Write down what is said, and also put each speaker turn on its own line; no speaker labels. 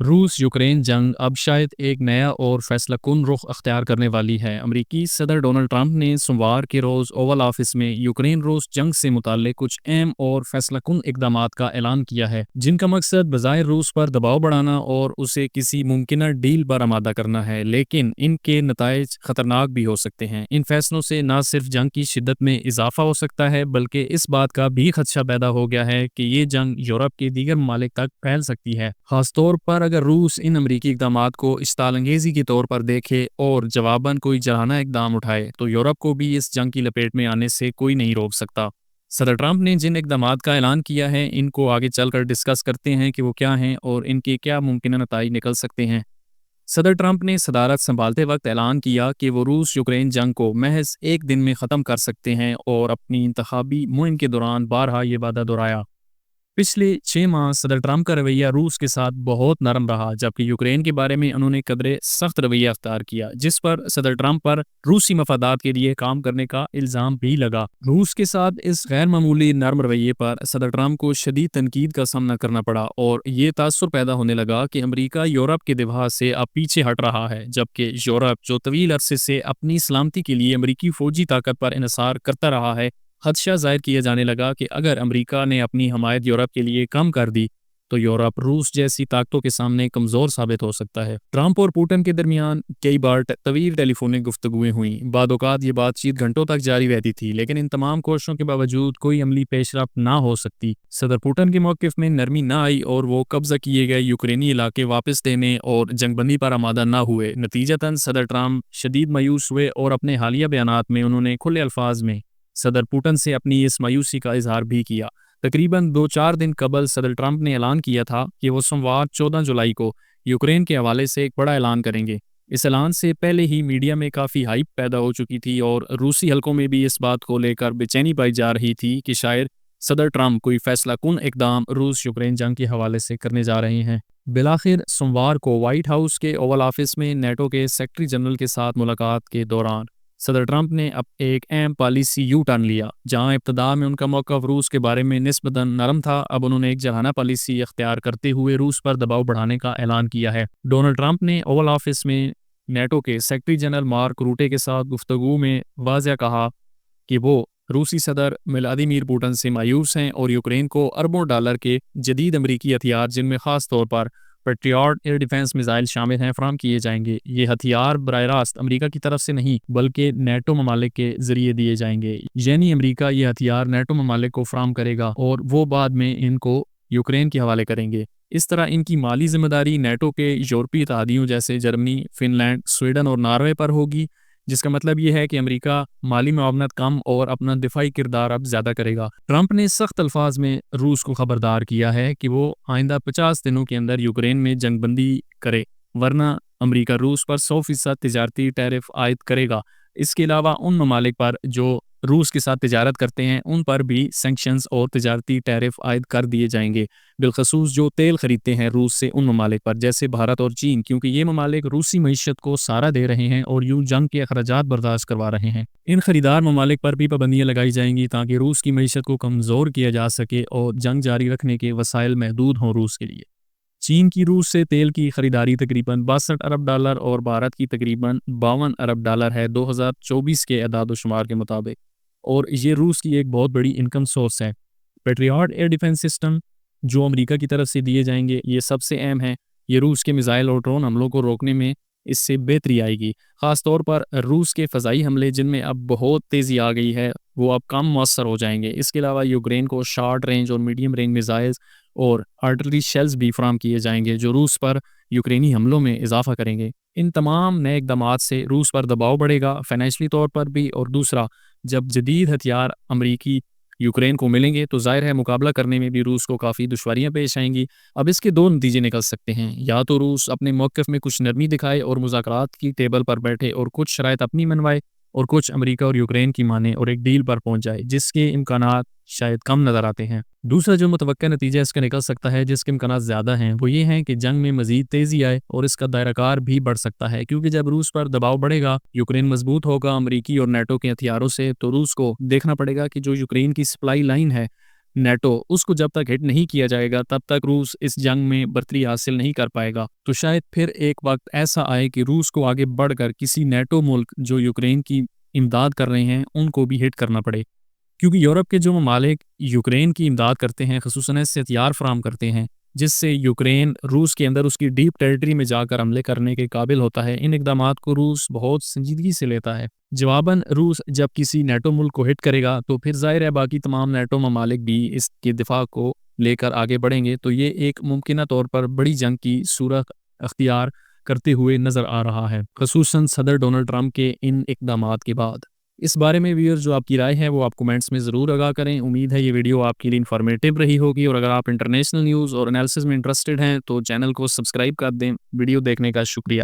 रूस यूक्रेन जंग अब शायद एक नया और फैसला कुन रुख अख्तियार करने वाली है। अमरीकी सदर डोनाल्ड ट्रंप ने सोमवार के रोज़ ओवल ऑफिस में यूक्रेन रूस जंग से मुताल्लिक कुछ अहम और फैसला कुन इकदामात का ऐलान किया है, जिनका मकसद बज़ाहिर रूस पर दबाव बढ़ाना और उसे किसी मुमकिन डील पर आमादा करना है, लेकिन इनके नताइज खतरनाक भी हो सकते हैं। इन फैसलों से न सिर्फ जंग की शिद्दत में इजाफा हो सकता है, बल्कि इस बात का भी खदशा पैदा हो गया है कि ये जंग यूरोप के दीगर ममालिक तक फैल सकती है। खासतौर पर अगर रूस इन अमरीकी इक़दामात को इश्ताल-अंगेज़ी के तौर पर देखे और जवाबन कोई जराना इक़दाम उठाए, तो यूरोप को भी इस जंग की लपेट में आने से कोई नहीं रोक सकता। सदर ट्रंप ने जिन इक़दामात का ऐलान किया है, इनको आगे चलकर डिस्कस करते हैं कि वो क्या हैं और इनके क्या मुमकिन नताइज निकल सकते हैं। सदर ट्रंप ने सदारत संभालते वक्त ऐलान किया कि वो रूस यूक्रेन जंग को महज एक दिन में ख़त्म कर सकते हैं और अपनी इंतखाबी मुहिम के दौरान बारहा ये वादा दोहराया। पिछले 6 माह सदर ट्रंप का रवैया रूस के साथ बहुत नरम रहा, जबकि यूक्रेन के बारे में उन्होंने कदरे सख्त रवैया अख्तियार किया, जिस पर सदर ट्रंप पर रूसी मफादात के लिए काम करने का इल्ज़ाम भी लगा। रूस के साथ इस गैर मामूली नरम रवैये पर सदर ट्रंप को शदीद तनकीद का सामना करना पड़ा और ये तासुर पैदा होने लगा कि अमरीका यूरोप के दिफा से अब पीछे हट रहा है, जबकि यूरोप जो तवील अरसे से अपनी सलामती के लिए अमरीकी फौजी ताकत पर इन्हिसार करता रहा है, खदशा ज़ाहिर किया जाने लगा कि अगर अमेरिका ने अपनी हमायत यूरोप के लिए कम कर दी तो यूरोप रूस जैसी ताकतों के सामने कमज़ोर साबित हो सकता है। ट्रंप और पुतिन के दरमियान कई बार तवील टेलीफोनिक गुफ्तगुएं हुई। बाद-ओ-कात ये बातचीत घंटों तक जारी रहती थी, लेकिन इन तमाम कोशिशों के बावजूद कोई अमली पेशरफ्त ना हो सकती। सदर पुतिन के मौक़िफ़ में नरमी ना आई और वो कब्ज़ा किए गए यूक्रेनी इलाके वापस देने और जंगबंदी पर आमादा ना हुए। नतीजतन सदर ट्रंप शदीद मायूस हुए और अपने हालिया बयानात में उन्होंने खुले अल्फाज में सदर पुतिन से अपनी इस मायूसी का इजहार भी किया। तकरीबन 2-4 दिन कबल सदर ट्रंप ने ऐलान किया था कि वो सोमवार 14 जुलाई को यूक्रेन के हवाले से एक बड़ा ऐलान करेंगे। इस ऐलान से पहले ही मीडिया में काफ़ी हाइप पैदा हो चुकी थी और रूसी हलकों में भी इस बात को लेकर बेचैनी पाई जा रही थी कि शायद सदर ट्रंप कोई फैसला कुन इकदाम रूस यूक्रेन जंग के हवाले से करने जा रहे हैं। बिलाखिर सोमवार को व्हाइट हाउस के ओवल ऑफिस में नेटो के सेक्रेटरी जनरल के साथ मुलाकात के दौरान सदर ट्रंप ने अब एक अहम पॉलिसी यू टर्न लिया। जहां इब्तदा में उनका मौक़िफ़ रूस के बारे में निस्बतन नरम था, अब उन्होंने एक जहाना पॉलिसी अख्तियार करते हुए रूस पर दबाव बढ़ाने का ऐलान किया है। डोनाल्ड ट्रंप ने ओवल ऑफिस में नेटो के सेक्रेटरी जनरल मार्क रूटे के साथ गुफ्तगू में वाज़ेह कहा कि वो रूसी सदर व्लादिमीर पुतिन से मायूस हैं और यूक्रेन को अरबों डॉलर के जदीद अमरीकी हथियार, जिनमें ख़ास तौर पर पेट्रियट एयर डिफेंस मिसाइल शामिल हैं, फराहम किए जाएंगे। ये हथियार बराह रास्त अमरीका की तरफ से नहीं बल्कि नेटो ममालिक के जरिए दिए जाएंगे, यानी अमरीका ये हथियार नेटो ममालिक को फराहम करेगा और वो बाद में इनको यूक्रेन के हवाले करेंगे। इस तरह इनकी माली जिम्मेदारी नेटो के यूरोपीय इत्तेहादियों जैसे जर्मनी, फिनलैंड, स्वीडन और नॉर्वे पर होगी, जिसका मतलब यह है कि अमेरिका माली मुआवनत कम और अपना दिफाई किरदार अब ज़्यादा करेगा। ट्रंप ने सख्त अल्फाज में रूस को खबरदार किया है कि वो आइंदा 50 दिनों के अंदर यूक्रेन में जंगबंदी करे, वरना अमेरिका रूस पर 100% तिजारती टैरिफ आयद करेगा। इसके अलावा उन ममालिक पर जो रूस के साथ तिजारत करते हैं उन पर भी सैंक्शंस और तिजारती टैरिफ आयद कर दिए जाएंगे, बिलखसूस जो तेल खरीदते हैं रूस से उन ममालिक पर, जैसे भारत और चीन, क्योंकि ये ममालिक रूसी मईशत को सहारा दे रहे हैं और यूं जंग के अखराजात बर्दाश्त करवा रहे हैं। इन खरीदार ममालिक पर भी पाबंदियां लगाई जाएंगी ताकि रूस की मईशत को कमज़ोर किया जा सके और जंग जारी रखने के वसाइल महदूद हों रूस के लिए। चीन की रूस से तेल की खरीदारी तकरीबन $62 अरब और भारत की तकरीबन $52 अरब है 2024 के अदाद-ओ-शुमार के मुताबिक, और ये रूस की एक बहुत बड़ी इनकम सोर्स है। पेट्रियट एयर डिफेंस सिस्टम जो अमेरिका की तरफ से दिए जाएंगे, ये सबसे अहम है। ये रूस के मिसाइल और ड्रोन हमलों को रोकने में इससे बेहतरी आएगी। ख़ास तौर पर रूस के फ़ज़ाई हमले, जिनमें अब बहुत तेज़ी आ गई है, वो अब कम मौसर हो जाएंगे। इसके अलावा यूक्रेन को शॉर्ट रेंज और मीडियम रेंज मिसाइल्स और आर्टिलरी शेल्स भी फराहम किए जाएंगे, जो रूस पर यूक्रेनी हमलों में इजाफा करेंगे। इन तमाम नए इक़दामात से रूस पर दबाव बढ़ेगा, फाइनेंशियली तौर पर भी, और दूसरा, जब जदीद हथियार अमरीकी यूक्रेन को मिलेंगे तो ज़ाहिर है मुकाबला करने में भी रूस को काफ़ी दुश्वारियां पेश आएंगी। अब इसके दो नतीजे निकल सकते हैं, या तो रूस अपने मौक़िफ़ में कुछ नरमी दिखाए और मुज़ाकरात की टेबल पर बैठे और कुछ शराइत अपनी मनवाए, और कुछ अमेरिका और यूक्रेन की माने और एक डील पर पहुंच जाए, जिसके इम्कानात शायद कम नज़र आते हैं। दूसरा जो मुतवक्का नतीजा इसका निकल सकता है, जिसके इम्कानात ज़्यादा हैं, वो ये हैं कि जंग में मज़ीद तेज़ी आए और इसका दायराकार भी बढ़ सकता है, क्योंकि जब रूस पर दबाव बढ़ेगा, यूक्रेन मजबूत होगा अमरीकी और नेटो के हथियारों से, तो रूस को देखना पड़ेगा कि जो यूक्रेन की सप्लाई लाइन है نیٹو اس کو جب تک ہٹ نہیں کیا جائے گا تب تک روس اس جنگ میں برتری حاصل نہیں کر پائے گا۔ تو شاید پھر ایک وقت ایسا آئے کہ روس کو آگے بڑھ کر کسی نیٹو ملک جو یوکرین کی امداد کر رہے ہیں ان کو بھی ہٹ کرنا پڑے، کیونکہ یورپ کے جو ممالک یوکرین کی امداد کرتے ہیں خصوصاً اس سے ہتھیار فراہم کرتے ہیں جس سے یوکرین روس کے اندر اس کی ڈیپ ٹیریٹری میں جا کر حملے کرنے کے قابل ہوتا ہے، ان اقدامات کو روس بہت سنجیدگی سے لیتا ہے۔ جواباً روس جب کسی نیٹو ملک کو ہٹ کرے گا تو پھر ظاہر ہے باقی تمام نیٹو ممالک بھی اس کے دفاع کو لے کر آگے بڑھیں گے، تو یہ ایک ممکنہ طور پر بڑی جنگ کی صورت اختیار کرتے ہوئے نظر آ رہا ہے، خصوصاً صدر ڈونلڈ ٹرمپ کے ان اقدامات کے بعد۔ اس بارے میں ویئر جو آپ کی رائے ہے وہ آپ کومنٹس میں ضرور آگاہ کریں۔ امید ہے یہ ویڈیو آپ کے لیے انفارمیٹیو رہی ہوگی، اور اگر آپ انٹرنیشنل نیوز اور انالیسس میں انٹرسٹڈ ہیں تو چینل کو سبسکرائب کر دیں۔ ویڈیو دیکھنے کا شکریہ۔